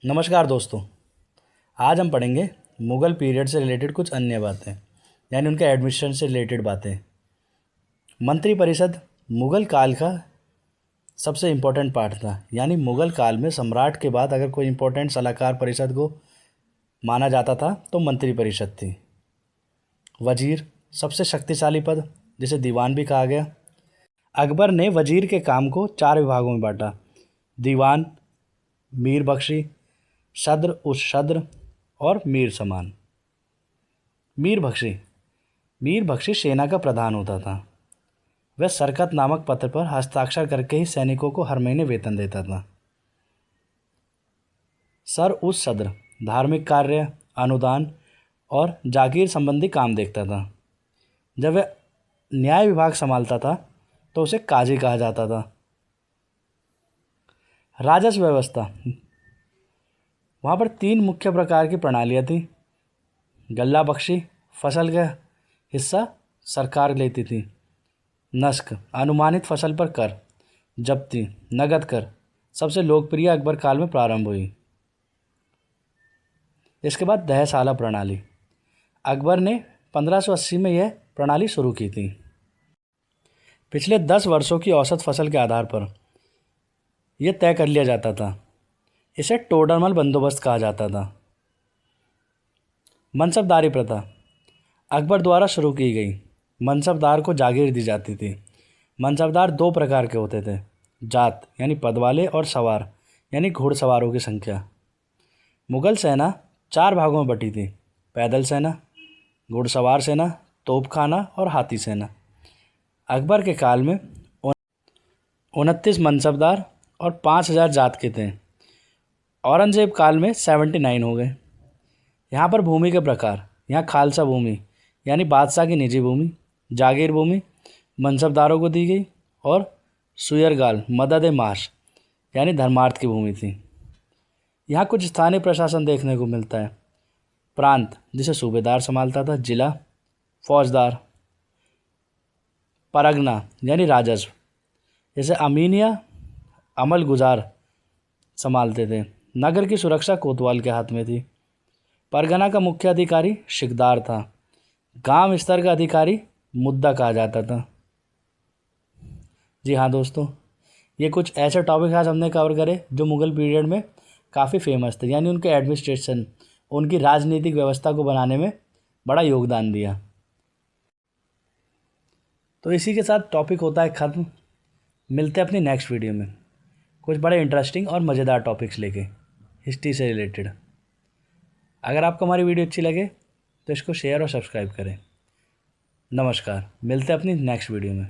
नमस्कार दोस्तों। आज हम पढ़ेंगे मुग़ल पीरियड से रिलेटेड कुछ अन्य बातें, यानी उनके एडमिनिस्ट्रेशन से रिलेटेड बातें। मंत्रिपरिषद मुग़ल काल का सबसे इम्पोर्टेंट पार्ट था, यानी मुग़ल काल में सम्राट के बाद अगर कोई इम्पोर्टेंट सलाहकार परिषद को माना जाता था तो मंत्रिपरिषद थी। वजीर सबसे शक्तिशाली पद, जिसे दीवान भी कहा गया। अकबर ने वजीर के काम को 4 विभागों में बांटा: दीवान, मीर बख्शी, सद्र उस सद्र और मीर समान। मीर बख्शी सेना का प्रधान होता था। वह सरकत नामक पत्र पर हस्ताक्षर करके ही सैनिकों को हर महीने वेतन देता था। सर उस सद्र धार्मिक कार्य, अनुदान और जागीर संबंधी काम देखता था। जब वह न्याय विभाग संभालता था तो उसे काजी कहा जाता था। राजस्व व्यवस्था, वहाँ पर 3 मुख्य प्रकार की प्रणालियाँ थी। गल्ला बख्शी, फसल का हिस्सा सरकार लेती थी। नस्क, अनुमानित फसल पर कर। जब्ती, नगद कर, सबसे लोकप्रिय अकबर काल में प्रारंभ हुई। इसके बाद दहसाला प्रणाली, अकबर ने 1580 में यह प्रणाली शुरू की थी। पिछले 10 वर्षों की औसत फसल के आधार पर यह तय कर लिया जाता था। इसे टोडरमल बंदोबस्त कहा जाता था। मनसबदारी प्रथा अकबर द्वारा शुरू की गई। मनसबदार को जागीर दी जाती थी। मनसबदार 2 प्रकार के होते थे: जात यानी पद वाले और सवार यानी घुड़सवारों की संख्या। मुग़ल सेना 4 भागों में बटी थी: पैदल सेना, घुड़सवार सेना, तोपखाना और हाथी सेना। अकबर के काल में 29 मनसबदार और 5000 जात के थे। औरंगजेब काल में 79 हो गए। यहाँ पर भूमि के प्रकार, यहाँ खालसा भूमि यानी बादशाह की निजी भूमि, जागीर भूमि मनसबदारों को दी गई और सुयरगाल मदद माश यानी धर्मार्थ की भूमि थी। यहाँ कुछ स्थानीय प्रशासन देखने को मिलता है। प्रांत, जिसे सूबेदार संभालता था। जिला, फौजदार। परगना यानी राजस्व, जैसे अमीन या अमल गुजार संभालते थे। नगर की सुरक्षा कोतवाल के हाथ में थी। परगना का मुख्य अधिकारी शिकदार था। गांव स्तर का अधिकारी मुद्दा कहा जाता था। जी हाँ दोस्तों, ये कुछ ऐसे टॉपिक आज हमने कवर करे जो मुग़ल पीरियड में काफ़ी फेमस थे, यानी उनके एडमिनिस्ट्रेशन, उनकी राजनीतिक व्यवस्था को बनाने में बड़ा योगदान दिया। तो इसी के साथ टॉपिक होता है ख़त्म। मिलते हैं अपनी नेक्स्ट वीडियो में कुछ बड़े इंटरेस्टिंग और मज़ेदार टॉपिक्स लेके हिस्ट्री से रिलेटेड। अगर आपको हमारी वीडियो अच्छी लगे तो इसको शेयर और सब्सक्राइब करें। नमस्कार, मिलते हैं अपनी नेक्स्ट वीडियो में।